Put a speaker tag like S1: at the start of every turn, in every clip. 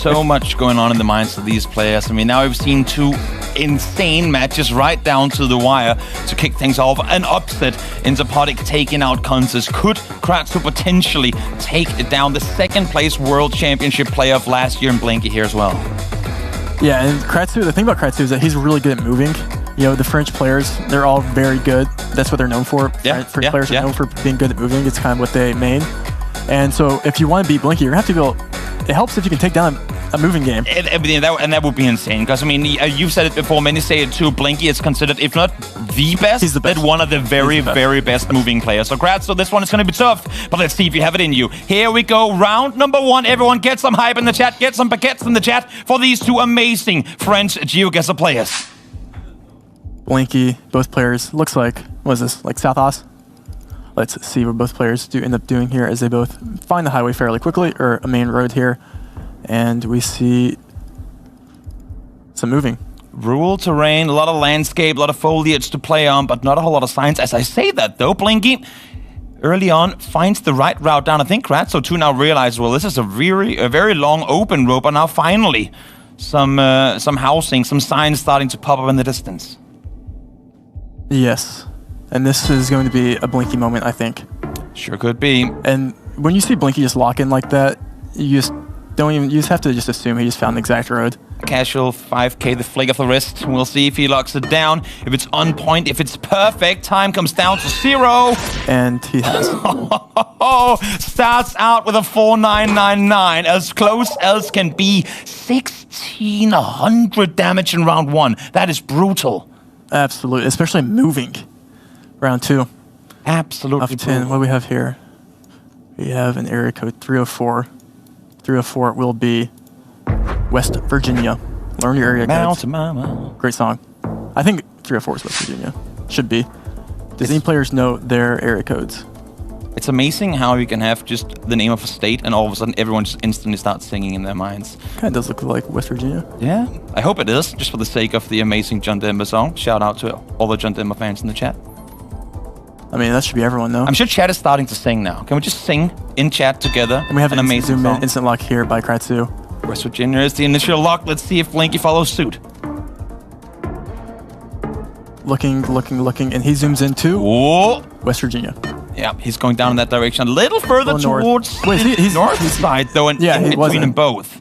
S1: so much going on in the minds of these players. I mean, now we've seen 2 insane matches right down to the wire to kick things off. An upset in Zapodic taking out Consus. Could Kratsooo potentially take down the 2nd place World Championship player of last year in Blinky here as well?
S2: Yeah, and Kratsooo, the thing about Kratsooo is that he's really good at moving. You know, the French players, they're all very good. That's what they're known for. French players are known for being good at moving. It's kind of what they main. And so if you want to beat Blinky, you're going to have to be able... It helps if you can take down a moving game.
S1: And that would be insane. Because, I mean, you've said it before. Many say it too. Blinky is considered, if not the best,
S2: he's the best.
S1: but one of the very best moving players. So, Kratsooo, this one is going to be tough. But let's see if you have it in you. Here we go. Round number 1. Everyone get some hype in the chat. Get some baguettes in the chat for these 2 amazing French Geoguessr players.
S2: Blinky, both players, looks like, what is this, like South Oz? Let's see what both players do end up doing here as they both find the highway fairly quickly, or a main road here. And we see some moving.
S1: Rural terrain, a lot of landscape, a lot of foliage to play on, but not a whole lot of signs. As I say that though, Blinky, early on, finds the right route down. I think Kratsooo too now realizes, well, this is a very long open road, but now finally some housing, some signs starting to pop up in the distance.
S2: Yes. And this is going to be a Blinky moment, I think.
S1: Sure could be.
S2: And when you see Blinky just lock in like that, you just have to just assume he just found the exact road.
S1: Casual 5K, the flick of the wrist. We'll see if he locks it down. If it's on point, if it's perfect, time comes down to 0.
S2: And he has.
S1: Starts out with a 4999, as close as can be. 1600 damage in round 1. That is brutal.
S2: Absolutely, especially moving. Round 2.
S1: Absolutely.
S2: Of 10. What do we have here? We have an area code 304. 304 will be West Virginia. Learn your area codes.
S1: Mama.
S2: Great song. I think 304 is West Virginia. Should be. Does any players know their area codes?
S1: It's amazing how you can have just the name of a state and all of a sudden everyone just instantly starts singing in their minds.
S2: Kind of does look like West Virginia.
S1: Yeah, I hope it is, just for the sake of the amazing John Denver song. Shout out to all the John Denver fans in the chat.
S2: I mean, that should be everyone, though.
S1: I'm sure chat is starting to sing now. Can we just sing in chat together?
S2: And we have
S1: an amazing
S2: zoom
S1: song.
S2: in, instant lock here by Kratsooo.
S1: West Virginia is the initial lock. Let's see if Blinky follows suit.
S2: Looking, and he zooms into West Virginia.
S1: Yeah, he's going down in that direction. A little further towards
S2: he's
S1: north side, though, and
S2: yeah,
S1: in between them both.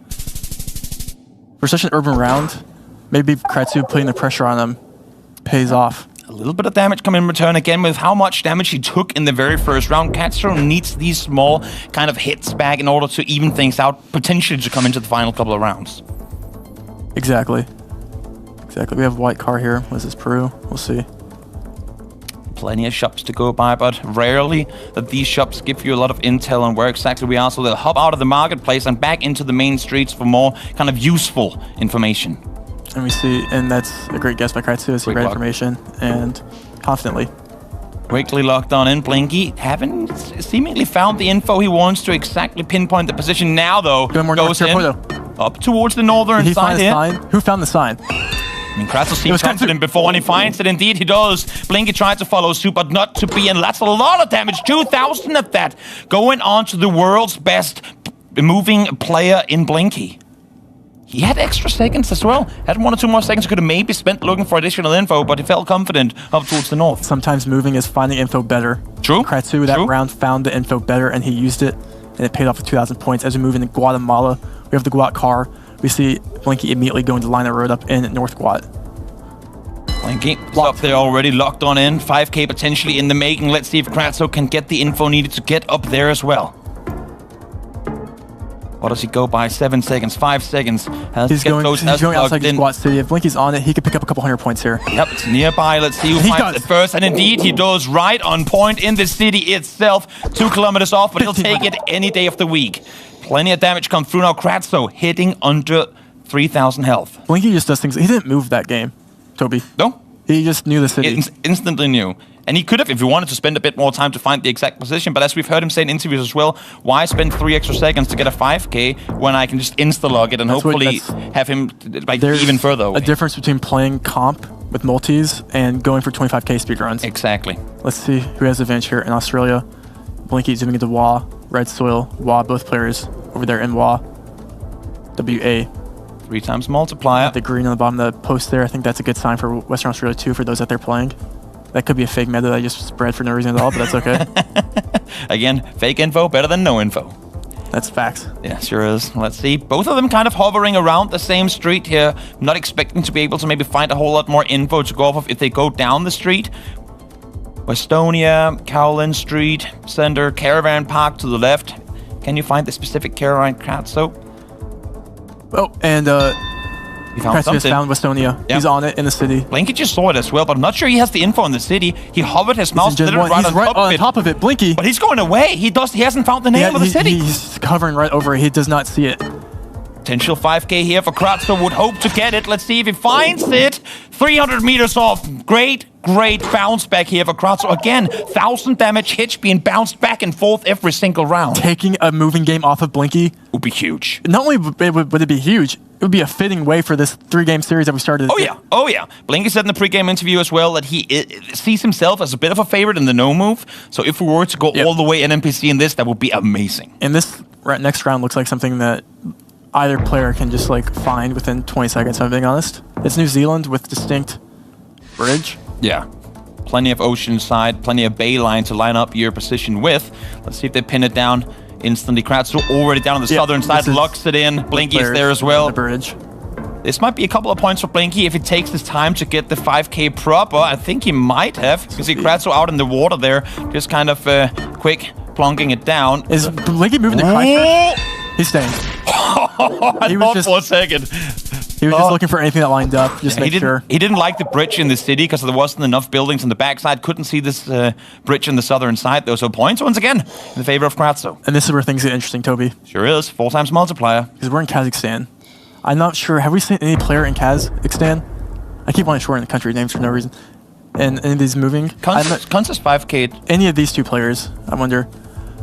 S2: For such an urban round, maybe Kratsooo putting the pressure on him pays off.
S1: A little bit of damage coming in return again with how much damage he took in the very first round. Kratsooo needs these small kind of hits back in order to even things out, potentially to come into the final couple of rounds.
S2: Exactly. We have a white car here. What is this, Peru? We'll see.
S1: Plenty of shops to go by, but rarely that these shops give you a lot of intel on where exactly we are, so they'll hop out of the marketplace and back into the main streets for more kind of useful information.
S2: And we see, and that's a great guess by Kratsooo as he read information, and confidently.
S1: Quickly locked on in. Blinky haven't seemingly found the info he wants to exactly pinpoint the position now, though. Goes in up towards the northern side here.
S2: Sign? Who found the sign?
S1: I mean, Kratsooo seemed confident before, and he finds it. Indeed, he does. Blinky tried to follow suit, but not to be, and that's a lot of damage. 2,000 of that. Going on to the world's best moving player in Blinky. He had extra seconds as well. Had 1 or 2 more seconds. Could have maybe spent looking for additional info, but he felt confident up towards the north.
S2: Sometimes moving is finding info better.
S1: True.
S2: Kratsooo that round found the info better, and he used it, and it paid off with 2,000 points. As we move into Guatemala, we have the Guat car. We see Blinky immediately going to line the road up in North Guat.
S1: Blinky up there already, locked on in. 5K potentially in the making. Let's see if Kratsooo can get the info needed to get up there as well. What does he go by? 7 seconds, 5 seconds.
S2: He's going outside the Guat city. If Blinky's on it, he could pick up a couple 100 points here.
S1: Yep, it's nearby. Let's see who finds it first. And indeed, he does, right on point in the city itself. 2 kilometers off, but he'll take it any day of the week. Plenty of damage come through now. Kratsooo hitting under 3,000 health.
S2: Blinky just does things. He didn't move that game, Toby.
S1: No.
S2: He just knew the city.
S1: Instantly knew. And he could have, if he wanted to, spend a bit more time to find the exact position. But as we've heard him say in interviews as well, why spend 3 extra seconds to get a 5K when I can just insta-log it and hopefully have him like even further away?
S2: A difference between playing comp with multis and going for 25K speedruns.
S1: Exactly.
S2: Let's see who has the advantage here in Australia. Blinky zooming into WA, Red Soil, WA, both players over there in WA. WA.
S1: 3 times multiplier.
S2: The green on the bottom of the post there, I think that's a good sign for Western Australia too, for those out there playing. That could be a fake meta that I just spread for no reason at all, but that's okay.
S1: Again, fake info better than no info.
S2: That's facts.
S1: Yeah, sure is. Let's see. Both of them kind of hovering around the same street here. Not expecting to be able to maybe find a whole lot more info to go off of if they go down the street. Westonia, Cowlin Street, Center, Caravan Park to the left. Can you find the specific caravan, Kratsooo?
S2: Oh, and
S1: Kratsooo
S2: has found Westonia. Yep. He's on it in the city.
S1: Blinky just saw it as well, but I'm not sure he has the info in the city. He hovered his mouse literally
S2: right on top of it. Blinky.
S1: But he's going away. He hasn't found the name of the city.
S2: He's hovering right over it. He does not see it.
S1: Potential 5k here for Kratsooo. Would hope to get it. Let's see if he finds it. 300 meters off. Great bounce back here for Kratsooo. Again, 1,000 damage hits being bounced back and forth every single round.
S2: Taking a moving game off of Blinky
S1: would be huge.
S2: Not only would it be huge, it would be a fitting way for this 3-game series that we started.
S1: Oh yeah. Blinky said in the pre-game interview as well that he sees himself as a bit of a favorite in the no move. So if we were to go all the way NPC in this, that would be amazing.
S2: And this next round looks like something that either player can just like find within 20 seconds, if I'm being honest. It's New Zealand with distinct bridge.
S1: Yeah. Plenty of ocean side, plenty of bay line to line up your position with. Let's see if they pin it down instantly. Kratsooo already down on the southern side, locks it in. Blinky is there as well.
S2: The bridge.
S1: This might be a couple of points for Blinky if it takes his time to get the 5k proper. I think he might have. You can see Kratsooo out in the water there, just kind of quick plonking it down.
S2: Is Blinky moving to Christchurch? He's staying.
S1: He was just for a second.
S2: He was just looking for anything that lined up, just make sure.
S1: He didn't like the bridge in the city because there wasn't enough buildings on the backside. Couldn't see this bridge on the southern side, though. So points, once again, in favor of Kratsooo.
S2: And this is where things get interesting, Toby.
S1: Sure is. 4 times multiplier.
S2: Because we're in Kazakhstan. I'm not sure. Have we seen any player in Kazakhstan? I keep wanting to shorten the country names for no reason. And any of these moving?
S1: Kunz is 5k.
S2: Any of these two players, I wonder.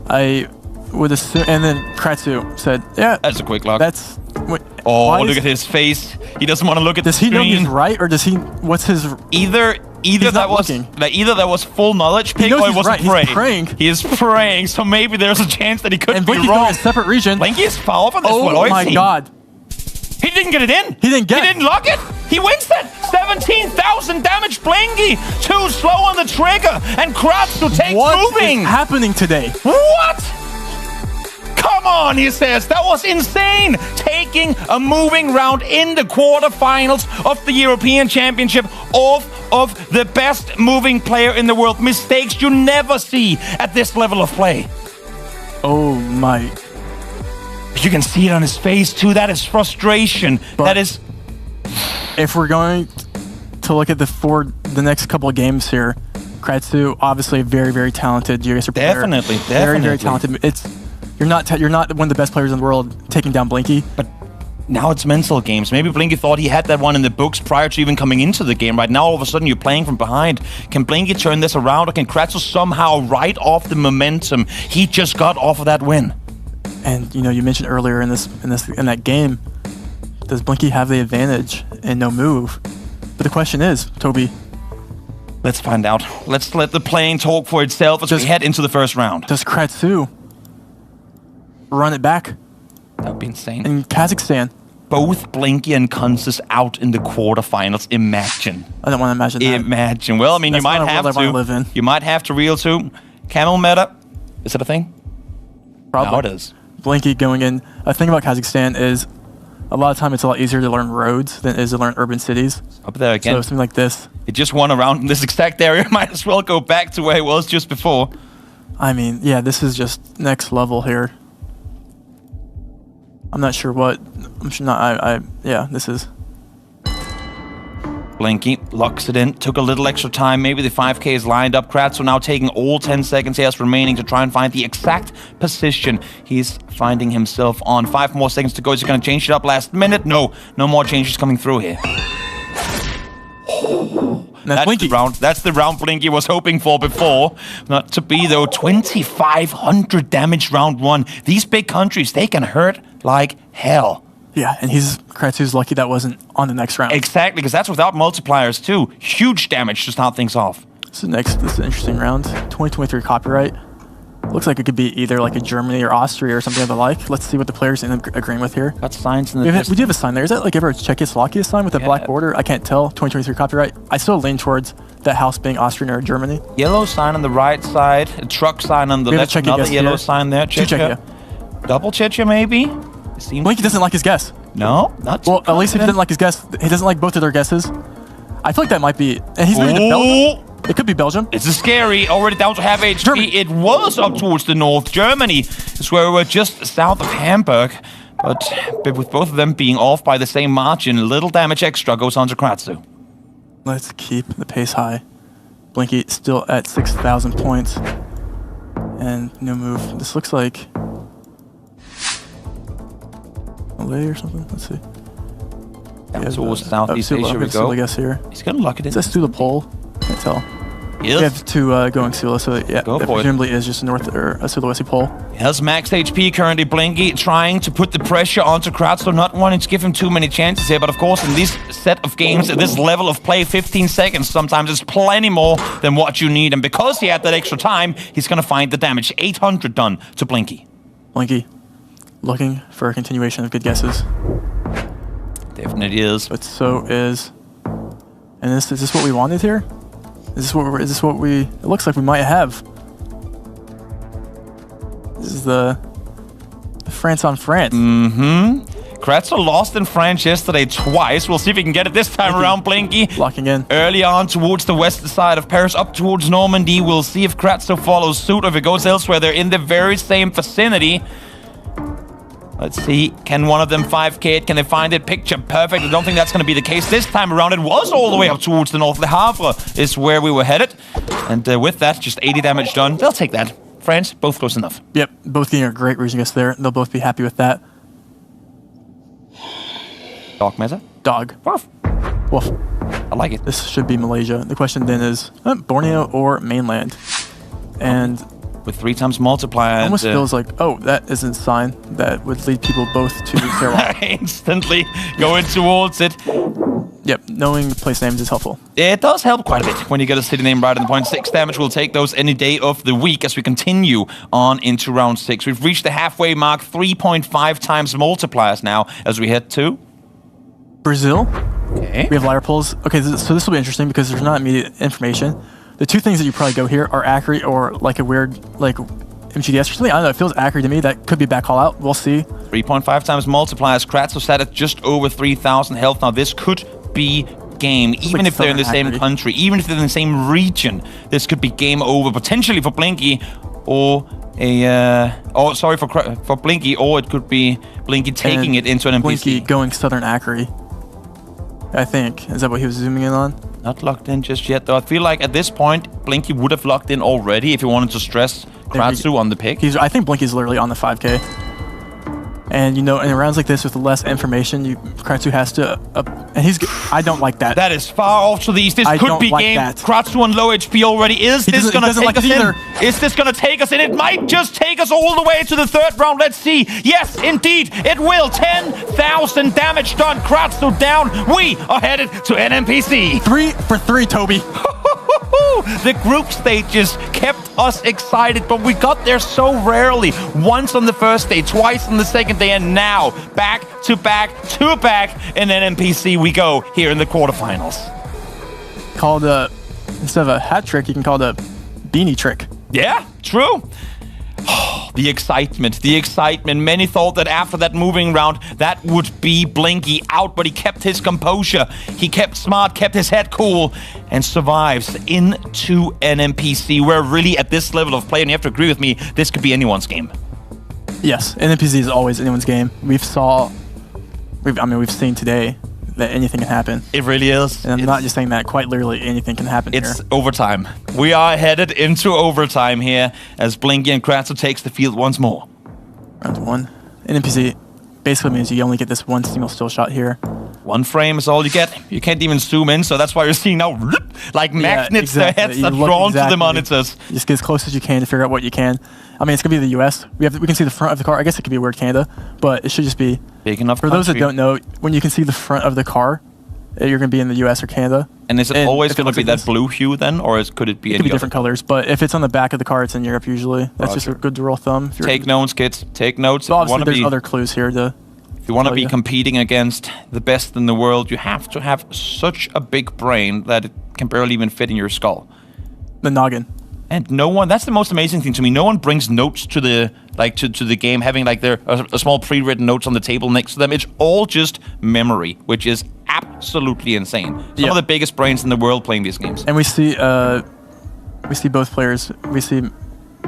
S2: I would assume. And then Kratsooo said, yeah.
S1: That's a quick lock.
S2: That's...
S1: look at his face. He doesn't want to look at the screen.
S2: Does he know he's right, or does he... What's his...
S1: Either that was full knowledge pick, or it was
S2: right.
S1: praying.
S2: He's praying.
S1: He is praying, so maybe there's a chance that he could be wrong.
S2: And a separate region.
S1: Blinky is far off on this one.
S2: Oh my god.
S1: He didn't get it in.
S2: He didn't
S1: lock it. He wins that. 17,000 damage. Blinky too slow on the trigger, and Kratsooo takes moving.
S2: What is happening today?
S1: What? Come on, he says. That was insane. Taking a moving round in the quarterfinals of the European Championship off of the best moving player in the world. Mistakes you never see at this level of play.
S2: Oh my.
S1: You can see it on his face too. That is frustration.
S2: But
S1: that is...
S2: If we're going to look at the next couple of games here, Kratsooo, obviously a very, very talented Geoguessr player.
S1: Definitely.
S2: Very, very talented. You're not one of the best players in the world taking down Blinky.
S1: But now it's mental games. Maybe Blinky thought he had that one in the books prior to even coming into the game. Right now, all of a sudden, you're playing from behind. Can Blinky turn this around, or can Kratsooo somehow ride off the momentum he just got off of that win?
S2: And you mentioned earlier in that game, does Blinky have the advantage in no move? But the question is, Toby.
S1: Let's find out. Let's let the playing talk for itself as we head into the first round.
S2: Does Kratsooo run it back?
S1: That would be insane.
S2: In Kazakhstan.
S1: Both Blinky and Kunz out in the quarterfinals. Imagine.
S2: I don't want to imagine that.
S1: Imagine. Well, I mean, you might have to.
S2: Live in.
S1: You might have to reel to. Camel meta. Is it a thing?
S2: Probably.
S1: Now it is.
S2: Blinky going in. A thing about Kazakhstan is a lot of time it's a lot easier to learn roads than it is to learn urban cities.
S1: Up there again.
S2: So something like this.
S1: It just won around in this exact area. Might as well go back to where it was just before.
S2: I mean, yeah, this is just next level here. I'm not sure what. I'm sure not. Yeah, this is.
S1: Blinky locks it in. Took a little extra time. Maybe the 5k is lined up. Kratsooo now taking all 10 seconds he has remaining to try and find the exact position he's finding himself on. 5 more seconds to go. Is he going to change it up last minute? No more changes coming through here. That's the round Blinky was hoping for before. Not to be, though. 2,500 damage round 1. These big countries, they can hurt like hell.
S2: Yeah, and Kratsoo's lucky that wasn't on the next round.
S1: Exactly, because that's without multipliers, too. Huge damage to start things off.
S2: This is an interesting round. 2023 copyright. Looks like it could be either like a Germany or Austria or something of the like. Let's see what the players end up agreeing with here.
S1: Got signs in the
S2: we do have a sign there. Is that like ever a Czechoslovakia sign with a black border? I can't tell. 2023 copyright. I still lean towards that house being Austrian or Germany.
S1: Yellow sign on the right side. A truck sign on the left. Another yellow sign there. Czechia. Double Czechia maybe?
S2: Blinky doesn't like his guess.
S1: No, not
S2: well. At least if he doesn't like his guess, he doesn't like both of their guesses. I feel like that might be. And he's moving to Belgium. It could be Belgium.
S1: This is scary. Already down to half HP.
S2: Germany.
S1: It was up towards the north. Germany is where we were just south of Hamburg. But with both of them being off by the same margin, little damage extra goes on to Kratsooo.
S2: Let's keep the pace high. Blinky still at 6,000 points. And no move. This looks like Malay or something. Let's see.
S1: Down towards Southeast Asia we go.
S2: I guess here.
S1: He's gonna lock it in.
S2: Is this through the pole? Can't tell.
S1: Yes.
S2: We have two going Sula, so yeah,
S1: that
S2: presumably is just a north or a Sulawesi pole.
S1: He has max HP currently. Blinky trying to put the pressure onto Kratsooo, not wanting to give him too many chances here, but of course in this set of games, at this level of play, 15 seconds sometimes is plenty more than what you need, and because he had that extra time, he's gonna find the damage. 800 done to Blinky.
S2: Blinky looking for a continuation of good guesses.
S1: Definitely is.
S2: But so is... And is this what we wanted here? Is this what we... It looks like we might have. This is the France on France.
S1: Mm-hmm. Kratsooo lost in France yesterday twice. We'll see if we can get it this time around, Blinky.
S2: Locking in.
S1: Early on towards the western side of Paris, up towards Normandy. We'll see if Kratsooo follows suit or if it goes elsewhere. They're in the very same vicinity. Let's see, can one of them 5k it? Can they find it? Picture perfect. I don't think that's going to be the case this time around. It was all the way up towards the north. Le Havre is where we were headed. And with that, just 80 damage done. They'll take that. France, both close enough.
S2: Yep, both getting a great reason guess there. They'll both be happy with that.
S1: Dog meta?
S2: Dog.
S1: Woof.
S2: Woof.
S1: I like it.
S2: This should be Malaysia. The question then is Borneo or mainland? And...
S1: with 3 times multiplier.
S2: Almost feels like, oh, that isn't a sign that would lead people both to Sarawak.
S1: Instantly going towards it.
S2: Yep, knowing the place names is helpful.
S1: It does help quite a bit when you get a city name right in the point. 6 damage, we'll take those any day of the week as we continue on into round 6. We've reached the halfway mark, 3.5 times multipliers now as we head to...
S2: Brazil.
S1: Okay.
S2: We have liar pulls. Okay, so this will be interesting because there's not immediate information. The 2 things that you probably go here are accurate or like a weird, like MGDS or something. I don't know, it feels accurate to me. That could be back call out. We'll see.
S1: 3.5 times multipliers. Kratsooo sat at just over 3,000 health. Now this could be game, even if they're in the same country, even if they're in the same region. This could be game over, potentially for Blinky or a... sorry, for Blinky, or it could be Blinky taking it into an NPC.
S2: Blinky going Southern Ackery, I think. Is that what he was zooming in on?
S1: Not locked in just yet, though. I feel like at this point, Blinky would have locked in already if he wanted to stress Kratsooo on the pick.
S2: I think Blinky's literally on the 5k. And, you know, in rounds like this with less information, Kratsooo has to... and I don't like that.
S1: That is far off to the east. This could be game. Kratsooo on low HP already. Is this going to take us in? Is this going to take us in? It might just take us all the way to the 3rd round. Let's see. Yes, indeed, it will. 10,000 damage done. Kratsooo down. We are headed to NMPC.
S2: 3 for 3, Toby.
S1: The group stages kept us excited, but we got there so rarely. Once on the first day, twice on the second day, and now back to back in NMPC we go here in the quarterfinals.
S2: Called instead of a hat trick, you can call it a beanie trick.
S1: Yeah, true. The excitement. Many thought that after that moving round, that would be Blinky out, but he kept his composure. He kept smart, kept his head cool, and survives into NMPC, where really at this level of play, and you have to agree with me, this could be anyone's game.
S2: Yes, NMPC is always anyone's game. We've seen today that anything can happen.
S1: It really is.
S2: And I'm not just saying that, quite literally anything can happen here.
S1: It's overtime. We are headed into overtime here as Blinky and Kratsooo takes the field once more.
S2: Round 1. NMPC basically means you only get this one single still shot here.
S1: 1 frame is all you get. You can't even zoom in, so that's why you're seeing now like magnets, their heads are drawn to the monitors.
S2: Just get as close as you can to figure out what you can. I mean, it's gonna be the US. We can see the front of the car. I guess it could be weird Canada, but it should just be
S1: big enough.
S2: For those that don't know, when you can see the front of the car, you're going to be in the US or Canada.
S1: And is it always going to be that blue hue then, or could it be?
S2: It could be different colors, but if it's on the back of the card, it's in Europe usually. That's just a good rule of thumb.
S1: Take notes, kids. Take notes.
S2: So obviously, there's other clues here to.
S1: If you want to be competing against the best in the world, you have to have such a big brain that it can barely even fit in your skull.
S2: The noggin.
S1: And no one, that's the most amazing thing to me. No one brings notes to the to the game, having like a small pre-written notes on the table next to them. It's all just memory, which is absolutely insane. Some of the biggest brains in the world playing these games.
S2: And we see both players. We see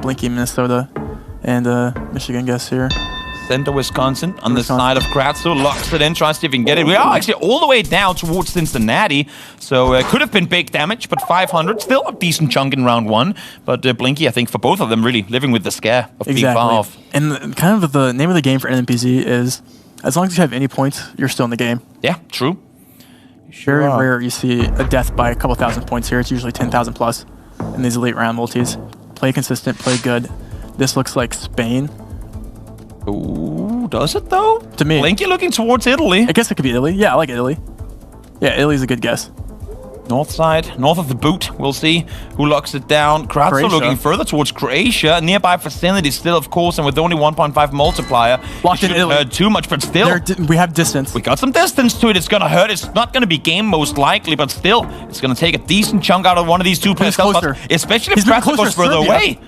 S2: Blinky, Minnesota, and Michigan guess here.
S1: Center Wisconsin on the side of Kratsooo, locks it in, tries to even get it. We are actually all the way down towards Cincinnati, so it could have been big damage, but 500, still a decent chunk in round 1. But Blinky, I think for both of them, really living with the scare of being far off.
S2: And kind of the name of the game for NMPZ is, as long as you have any points, you're still in the game.
S1: Yeah, true.
S2: Very rare you see a death by a couple thousand points here. It's usually 10,000 plus in these elite round multis. Play consistent, play good. This looks like Spain.
S1: Ooh, does it though?
S2: To me.
S1: Blinky looking towards Italy.
S2: I guess it could be Italy. Yeah, I like Italy. Yeah, Italy's a good guess.
S1: North side, north of the boot. We'll see who locks it down. Kratsooo looking further towards Croatia. Nearby vicinity still, of course, and with only 1.5 multiplier.
S2: Locked in Italy.
S1: Hurt too much, but still.
S2: We have distance.
S1: We got some distance to it. It's going to hurt. It's not going to be game most likely, but still, it's going to take a decent chunk out of one of these two players. Especially if Kratsooo goes further away.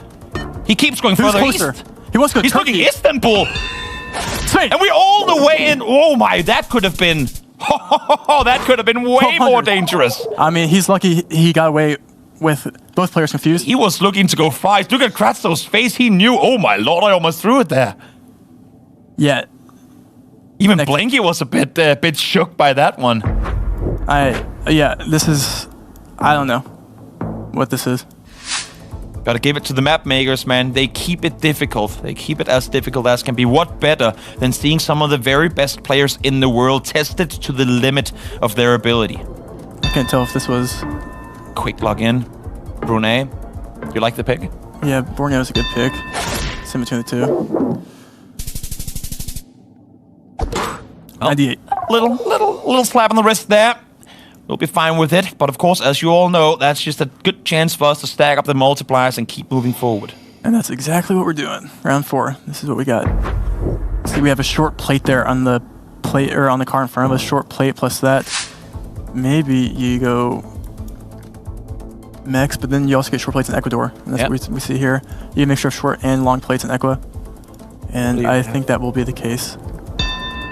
S1: He keeps going further east.
S2: He wants to go
S1: He's looking Istanbul.
S2: Spain.
S1: And we're all the way in. Oh my, that could have been... that could have been way more dangerous.
S2: I mean, he's lucky he got away with both players confused.
S1: He was looking to go fast. Look at Kratsoo's face. He knew, oh my lord, I almost threw it there.
S2: Yeah.
S1: Even Blinky was a bit shook by that one.
S2: Yeah, this is... I don't know what this is.
S1: Gotta give it to the map makers, man. They keep it difficult. They keep it as difficult as can be. What better than seeing some of the very best players in the world tested to the limit of their ability?
S2: I can't tell if this was...
S1: Quick login. Brunei. You like the pick?
S2: Yeah, Borneo's a good pick. It's in between the two. 98.
S1: Little slap on the wrist there. We'll be fine with it, but of course, as you all know, that's just a good chance for us to stack up the multipliers and keep moving forward.
S2: And that's exactly what we're doing. Round 4. This is what we got. See, we have a short plate there on the plate, or on the car in front of us. Short plate plus that. Maybe you go Mex, but then you also get short plates in Ecuador. And that's what we see here. You get a mixture of short and long plates in Ecuador. And I think that will be the case.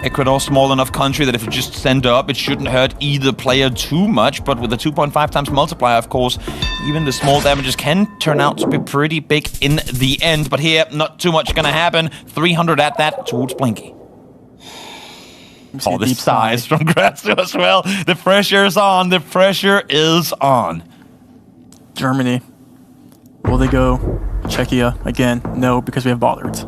S1: Ecuador, small enough country that if you just send up, it shouldn't hurt either player too much, but with the 2.5 times multiplier, of course, even the small damages can turn out to be pretty big in the end. But here, not too much gonna happen. 300 at that towards Blinky. Oh, the size from Kratsooo as well. The pressure is on. The pressure is on.
S2: Germany. Will they go Czechia again? No, because we have bollards.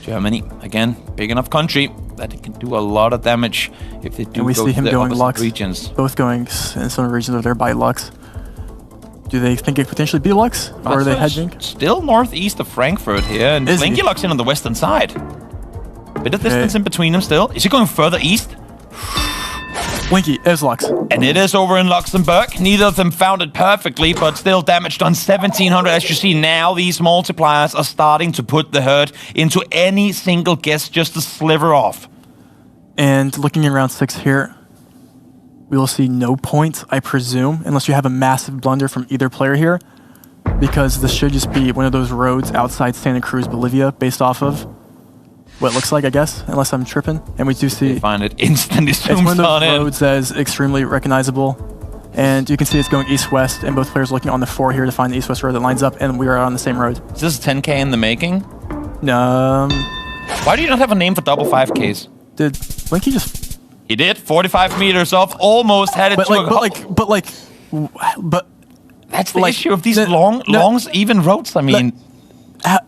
S1: Germany, again, big enough country that it can do a lot of damage if they do
S2: and we
S1: go
S2: see him
S1: to the
S2: going Lux,
S1: regions.
S2: Both going in some regions over there by Lux. Do they think it could potentially be Lux? Or are they hedging?
S1: Still northeast of Frankfurt here, and Blinky Lux in on the western side. Bit of distance in between them still. Is he going further east?
S2: Blinky is Lux.
S1: And it is over in Luxembourg. Neither of them found it perfectly, but still damage done 1,700. As you see now, these multipliers are starting to put the hurt into any single guess just a sliver off.
S2: And looking in round 6 here, we will see no points, I presume, unless you have a massive blunder from either player here, because this should just be one of those roads outside Santa Cruz, Bolivia, based off of what it looks like, I guess, unless I'm tripping. And we do see...
S1: You find it instantly zooms
S2: it's one of
S1: on
S2: those roads that is extremely recognizable. And you can see it's going east-west, and both players looking on the 4 here to find the east-west road that lines up, and we are on the same road.
S1: Is this 10K in the making?
S2: Why
S1: do you not have a name for double 5Ks?
S2: Did Blinky just...
S1: He did, 45 meters off, almost had it
S2: But
S1: that's the issue of these longs, even roads, I mean...
S2: I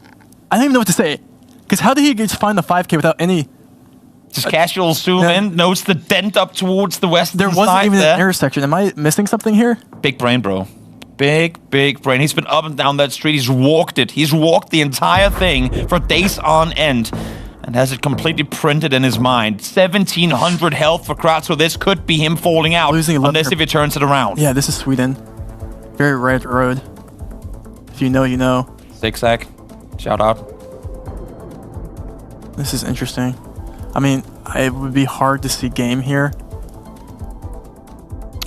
S2: don't even know what to say. Because how did he just find the 5K without any...
S1: Just casual zoom in, notes the dent up towards the western side.
S2: There wasn't even an intersection. Am I missing something here?
S1: Big brain, bro. Big brain. He's been up and down that street. He's walked it. He's walked the entire thing for days on end. and has it completely printed in his mind. 1,700 health for Kratsooo. This could be him falling out, unless if he turns it around.
S2: Yeah, this is Sweden. Very red road. If you know, you know.
S1: Zigzag. Shout out.
S2: This is interesting. I mean, it would be hard to see game here.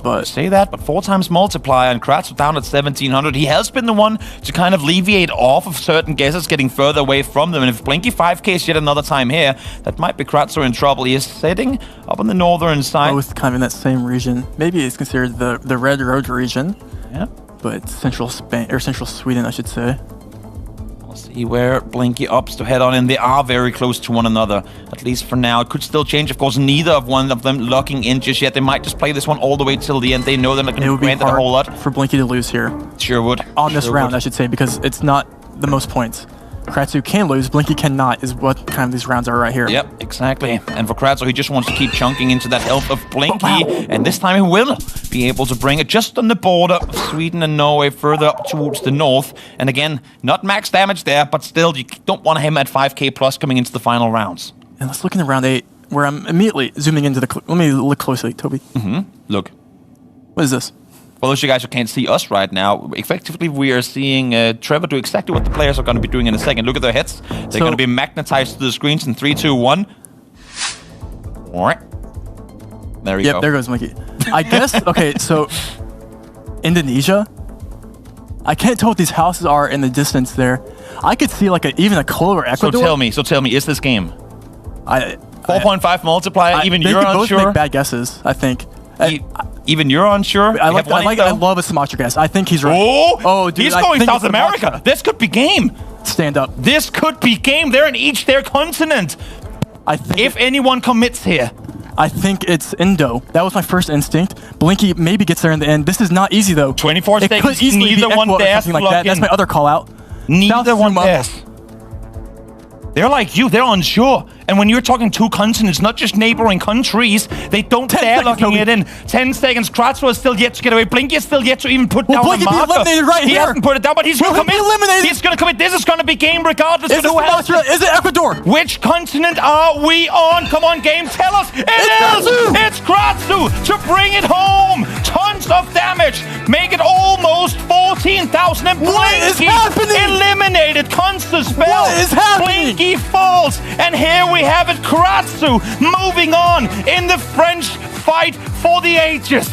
S2: But
S1: say that, but 4 times multiplier and Kratsooo down at 1,700. He has been the one to kind of alleviate off of certain guesses, getting further away from them. And if Blinky 5Ks yet another time here, that might be Kratsooo in trouble. He is sitting up on the northern side.
S2: Both kind of in that same region. Maybe it's considered the Red Road region.
S1: Yeah.
S2: But central Spain, or central Sweden, I should say.
S1: We'll see where Blinky opts to head on, and they are very close to one another, at least for now. It could still change, of course. Neither of one of them locking in just yet. They might just play this one all the way till the end. They know they're not going to grant it a whole lot.
S2: For Blinky to lose here.
S1: Sure would.
S2: On this round, I should say, because it's not the most points. Kratsooo can lose, Blinky cannot, is what kind of these rounds are right here.
S1: Yep, exactly. And for Kratsooo, he just wants to keep chunking into that health of Blinky, and this time he will be able to bring it just on the border of Sweden and Norway, further up towards the north. And again, not max damage there, but still, you don't want him at 5k plus coming into the final rounds.
S2: And let's look into round 8, where I'm immediately zooming into the... Let me look closely, Toby.
S1: Look.
S2: What is this?
S1: For those of you guys who can't see us right now, effectively we are seeing Trevor do exactly what the players are going to be doing in a second. Look at their heads. They're going to be magnetized to the screens in 3, 2, 1. There we go.
S2: Yep, there goes Blinky. I guess, okay, so Indonesia. I can't tell what these houses are in the distance there. I could see like even a Colo or Ecuador.
S1: So tell me, is this game? 4.5 multiplier, even you're unsure?
S2: They could both make bad guesses, I think.
S1: Even you're unsure?
S2: I love a Sumatra guess. I think he's right.
S1: Oh, dude, he's going South America. This could be game.
S2: Stand up.
S1: This could be game. They're in each their continent.
S2: I think
S1: if anyone commits here.
S2: I think it's Indo. That was my first instinct. Blinky maybe gets there in the end. This is not easy though.
S1: 24 seconds. Neither one dares to
S2: like that. That's my other call out.
S1: Neither one dares. They're like you, they're unsure. And when you're talking 2 continents, not just neighboring countries, they don't dare locking it in. 10 seconds, Kratsooo is still yet to get away. Blinky is still yet to even put down the marker.
S2: Eliminated right
S1: he hasn't put it down, but he's going to commit. He's going to commit. This is going to be game regardless of who has it.
S2: Is it Ecuador?
S1: Which continent are we on? Come on, game, tell us. It's Kratsooo to bring it home. Tons of damage. Make it almost 14,000. And Blinky eliminated. Constant spell.
S2: What is happening?
S1: Blinky falls. And here we have it, Kratsooo moving on in the French fight for the ages.